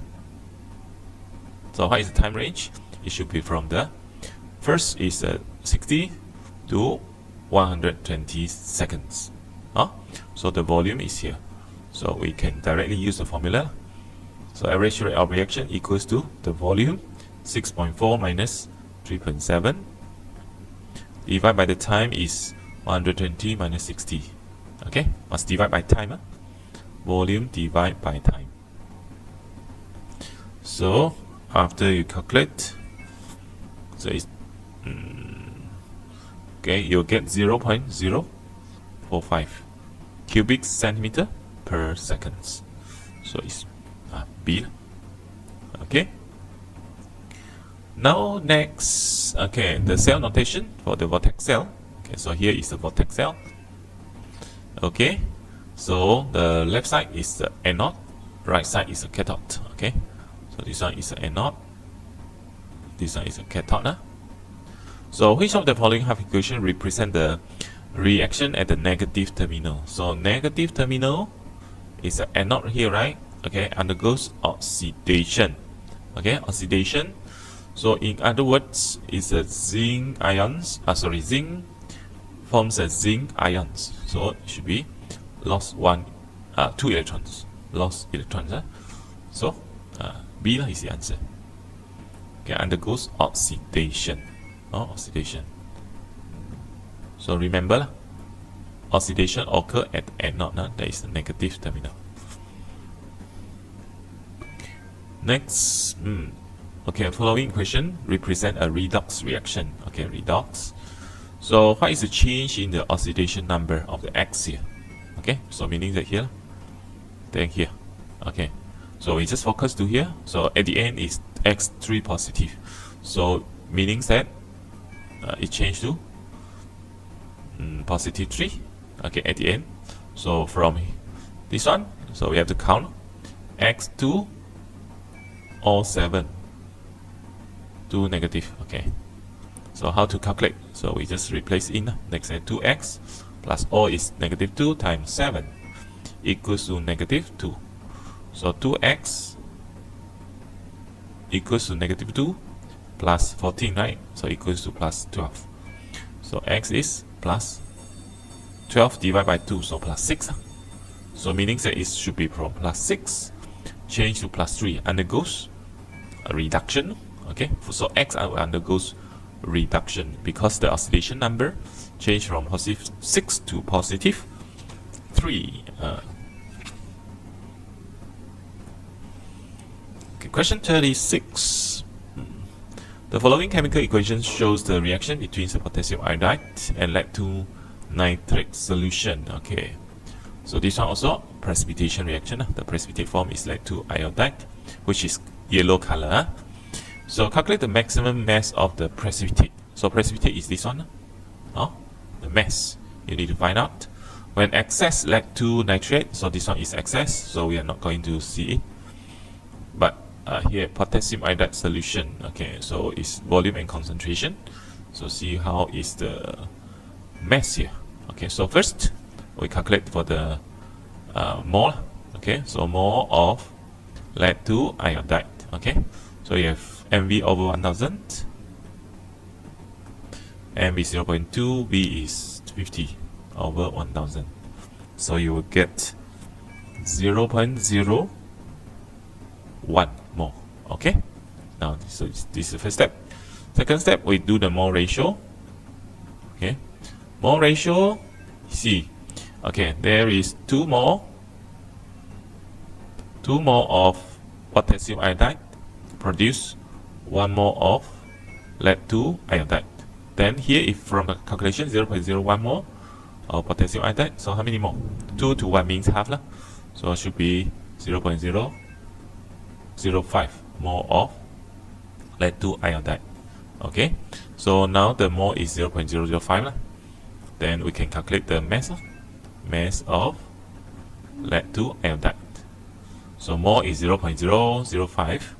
So what is the time range? It should be from the first is 60 to 120 seconds. So the volume is here. So we can directly use the formula. So average rate of reaction equals to the volume 6.4 minus 3.7 divided by the time is 120 minus 60. Okay, must divide by time. Volume divided by time. So after you calculate, so it's okay, you'll get 0.0 0.45 cubic centimeter per seconds. So it's B. Okay. Now next, okay, the cell notation for the vortex cell. Okay, so here is the vortex cell. Okay, so the left side is the anode, right side is the cathode. Okay, so this one is the anode, this one is the cathode. So which of the following half equation represent the reaction at the negative terminal? So negative terminal is the anode here, right? Okay, undergoes oxidation. Okay, oxidation. So in other words, it's a zinc ions. Zinc forms a zinc ions. So it should be lost 2 electrons. Lost electrons. So B is the answer. Okay, undergoes oxidation. Oxidation. So remember, oxidation occur at anode. That is the negative terminal. Next, okay, following equation represent a redox reaction. Okay, redox. So what is the change in the oxidation number of the X here? Okay, so meaning that here, then here. Okay, so we just focus to here. So at the end is X3 positive. So meaning that it changed to positive 3. Okay, at the end. So from this one, so we have to count X2 or 7 to negative. Okay, so how to calculate? So we just replace in next at 2x plus O is negative 2 times 7 equals to negative 2. So 2x equals to negative 2 plus 14, right? So equals to plus 12. So x is plus 12 divided by 2, so plus 6. So meaning that it should be from plus 6 change to plus 3, undergoes a reduction. Okay, so X undergoes reduction because the oxidation number changed from positive 6 to positive 3. Okay, question 36. The following chemical equation shows the reaction between the potassium iodide and lead to nitrate solution. Okay, so this one also precipitation reaction. The precipitate form is lead to iodide, which is yellow color. So calculate the maximum mass of the precipitate. So precipitate is this one. The mass you need to find out. When excess led to nitrate, so this one is excess, so we are not going to see it. But here potassium iodide solution. Okay, so it's volume and concentration. So see how is the mass here. Okay, so first we calculate for the mole. Okay, so mole of lead to iodide. Okay, so you have MV over 1000, MV 0.2, V is 50 over 1000. So you will get 0.01 mole. Okay, now so this is the first step. Second step, we do the mole ratio. Okay, mole ratio, see, okay, there is 2 mole of potassium iodide produce 1 mole of lead to iodide. Then here, if from the calculation 0.01 mole of potassium iodide, so how many mole? 2 to 1 means half lah. So it should be 0.005 mole of lead to iodide. Okay, so now the mole is 0.005 lah. Then we can calculate the mass of lead to iodide. So mole is 0.005.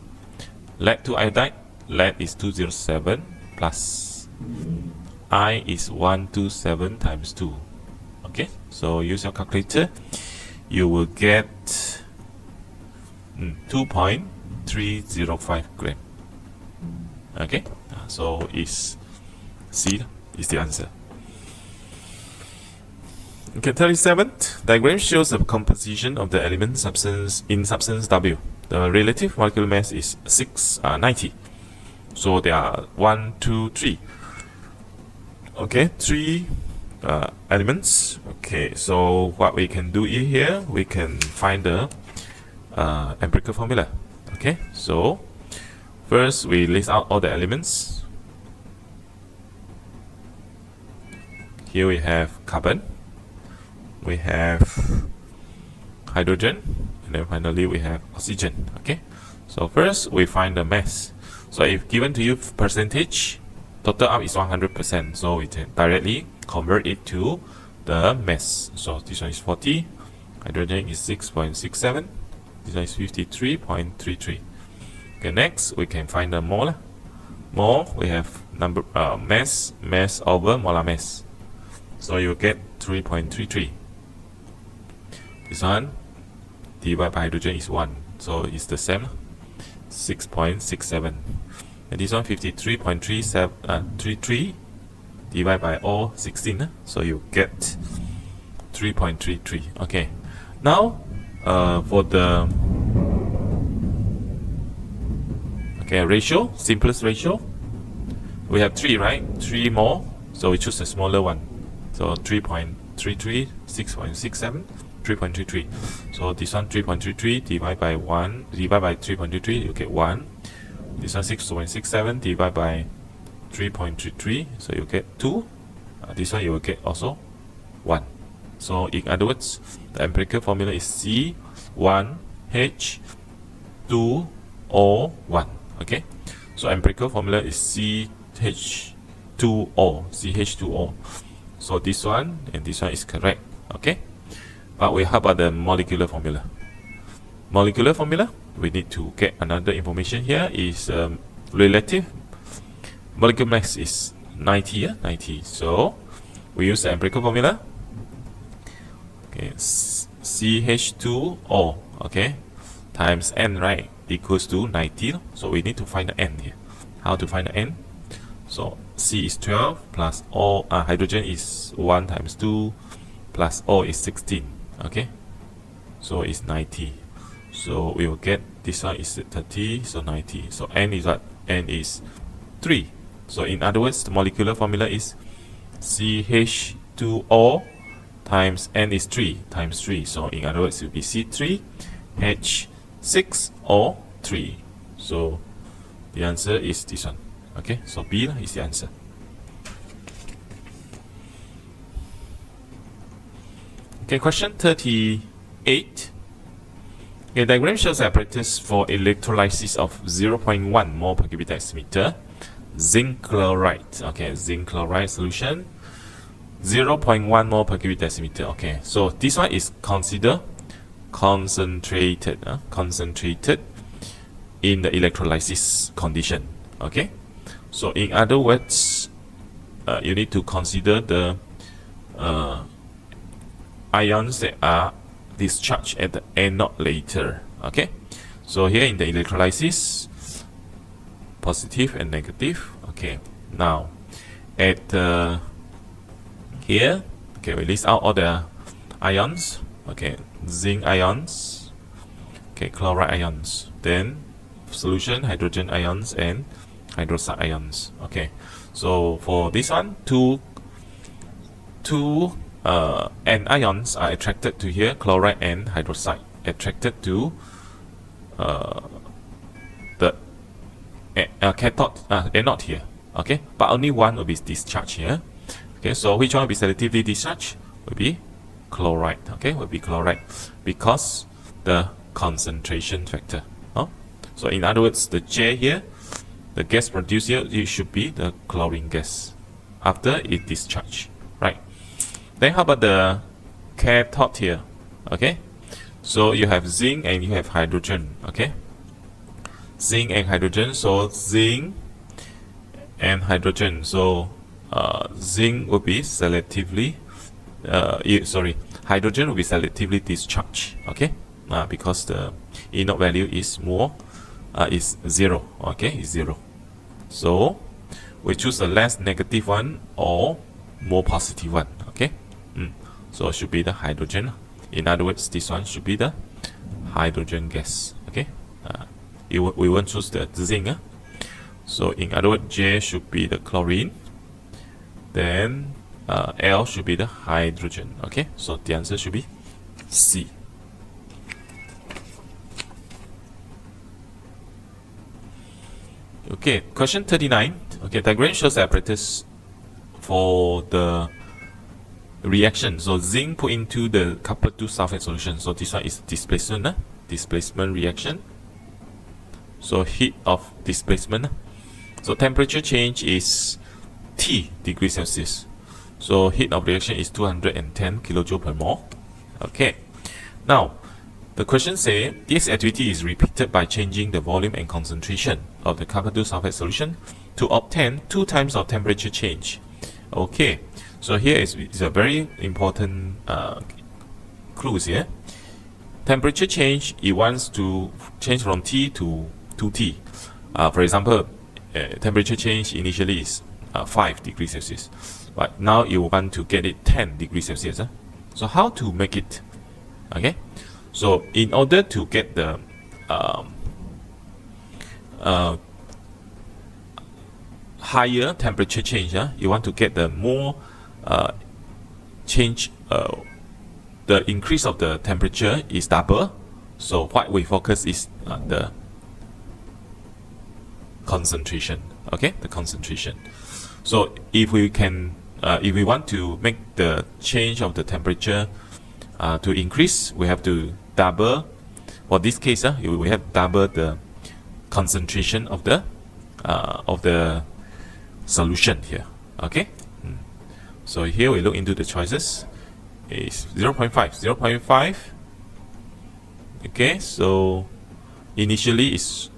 Lead to iodide, lead is 207 plus I is 127 times 2. Okay, so use your calculator, you will get 2.305 gram. Okay, so is C is the answer. Okay, 37th diagram shows the composition of the element substance in substance W. The relative molecular mass is 690. So there are 1, 2, 3. Okay, 3 elements. Okay, so what we can do here, we can find the empirical formula. Okay, so first we list out all the elements. Here we have carbon, we have hydrogen, and then finally we have oxygen. Okay, so first we find the mass. So if given to you percentage, total up is 100%, so we can directly convert it to the mass. So this one is 40, hydrogen is 6.67, this one is 53.33. Okay, next we can find the mole. Mole, we have number mass over molar mass, so you get 3.33. This one divided by hydrogen is 1, so it's the same, 6.67. And this one 53.33 divided by all 16, so you get 3.33. Okay, now for the ratio, simplest ratio, we have 3, right? 3 more, so we choose the smaller one. So 3.33, 6.67, 3.33. So this one 3.33 divided by 1, divided by 3.33, you get 1. This one 6.67 divided by 3.33, so you get 2. This one you will get also 1. So in other words, the empirical formula is C1H2O1. Okay, so empirical formula is CH2O. So this one and this one is correct. Okay, but how about the molecular formula? Molecular formula, we need to get another information here is relative molecular mass is 90, 90. So we use the empirical formula. Okay, CH2O, okay, times N, right, equals to 90. So we need to find the N here. How to find the N? So C is 12 plus O, hydrogen is 1 times 2 plus O is 16. Okay, so it's 90. So we will get this one is 30, so 90. So N is what? N is 3. So in other words, the molecular formula is CH2O times N is 3 times 3. So in other words, it will be C3H6O3. So the answer is this one. Okay, so B is the answer. Okay, question 38. A diagram shows apparatus for electrolysis of 0.1 mole per cubic decimeter zinc chloride. Okay, zinc chloride solution 0.1 mole per cubic decimeter. Okay, so this one is considered concentrated, concentrated in the electrolysis condition. Okay, so in other words, you need to consider the ions that are discharged at the anode later. Okay, so here in the electrolysis, positive and negative. Okay, now at here, okay, we list out all the ions. Okay, zinc ions, okay, chloride ions, then solution hydrogen ions and hydroxide ions. Okay, so for this one, two anions are attracted to here, chloride and hydroxide attracted to the cathode, anode here. Okay, but only one will be discharged here. Okay, so which one will be selectively discharged? Will be chloride. Okay, will be chloride because the concentration factor. So in other words, the J here, the gas produced here, it should be the chlorine gas after it discharged, right? Then how about the cathode here? Okay, so you have zinc and you have hydrogen. Okay, zinc and hydrogen. So zinc and hydrogen. So zinc will be selectively hydrogen will be selectively discharged. Okay, because the anode value is more is 0. Okay, is 0. So we choose the less negative one or more positive one. Okay, so it should be the hydrogen. In other words, this one should be the hydrogen gas. Okay, we won't choose the zinc. So in other words, J should be the chlorine, then L should be the hydrogen. Okay, so the answer should be C. Okay, question 39. Okay, diagram shows apparatus for the reaction. So zinc put into the copper 2 sulfate solution. So this one is displacement, displacement reaction. So heat of displacement. So temperature change is T degrees Celsius. So heat of reaction is 210 kilojoule per mole. Okay. Now, the question says this activity is repeated by changing the volume and concentration of the copper 2 sulfate solution to obtain 2 times of temperature change. Okay. So here is a very important clues here. Temperature change, it wants to change from T to 2T. For example, temperature change initially is 5 degrees Celsius, but now you want to get it 10 degrees Celsius. So how to make it? Okay, so in order to get the higher temperature change, you want to get the more change, the increase of the temperature is double. So what we focus is the concentration. Okay, the concentration. So if we can, if we want to make the change of the temperature to increase, we have to double. For this case, we have double the concentration of the solution here. Okay. So here we look into the choices. Is 0.5. Okay, so initially is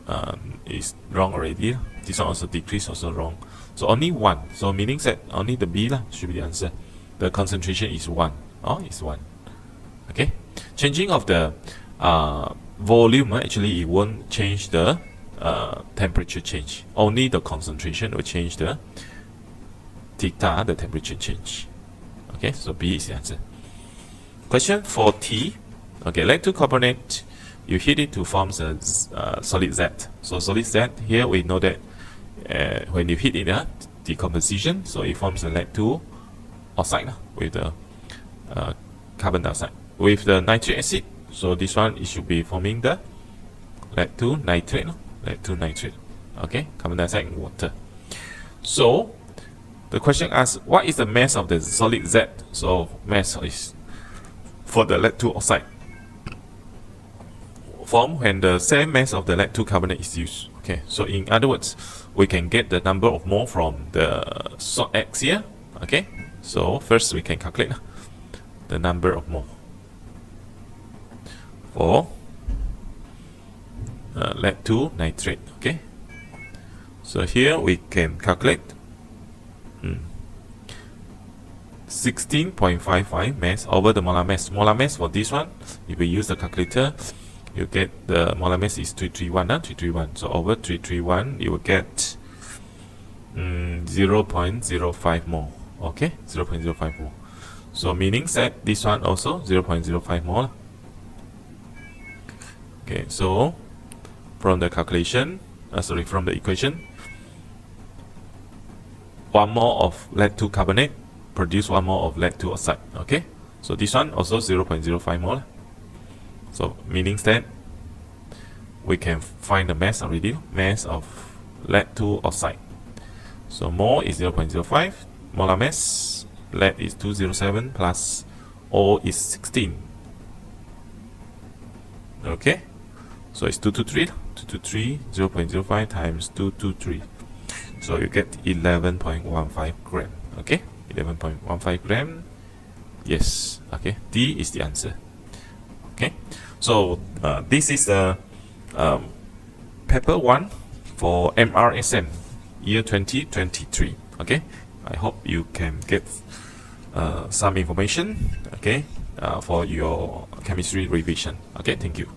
wrong already. This one also decrease, also wrong. So only 1. So meaning that only the B should be the answer. The concentration is 1. Oh, it's 1. Okay. Changing of the volume, actually it won't change the temperature change. Only the concentration will change the theta, the temperature change. Okay, so B is the answer. Question 4T. Okay, lactose carbonate, you heat it to form a solid Z. So solid Z, here we know that when you heat it, decomposition, so it forms a lactose oxide with the carbon dioxide. With the nitric acid, so this one, it should be forming the lactose nitrate. Lactose nitrate. Okay, carbon dioxide and water. So the question asks, what is the mass of the solid Z? So mass is for the lactose oxide formed when the same mass of the lactose carbonate is used. Okay, so in other words, we can get the number of mole from the salt X here. Okay, so first we can calculate the number of mole for lactose nitrate. Okay, so here we can calculate 16.55 mass over the molar mass. Molar mass for this one, if we use the calculator, you get the molar mass is 331. 331. So over 331, you will get 0.05 mole. Okay, 0.05 mole. So meaning that this one also 0.05 mole. Okay, so from the calculation, from the equation, 1 mole of lactose carbonate produce 1 mole of lactose oxide. Okay, so this one also 0.05 mole. So meaning that we can find the mass already, mass of lactose oxide. So mole is 0.05, molar mass, lead is 207 plus O is 16. Okay, so it's 223, 0.05 times 223. So you get 11.15 gram. Okay, 11.15 gram. Yes. Okay, D is the answer. Okay, so this is the paper 1 for Mrsm year 2023. Okay, I hope you can get some information. Okay, for your chemistry revision. Okay, thank you.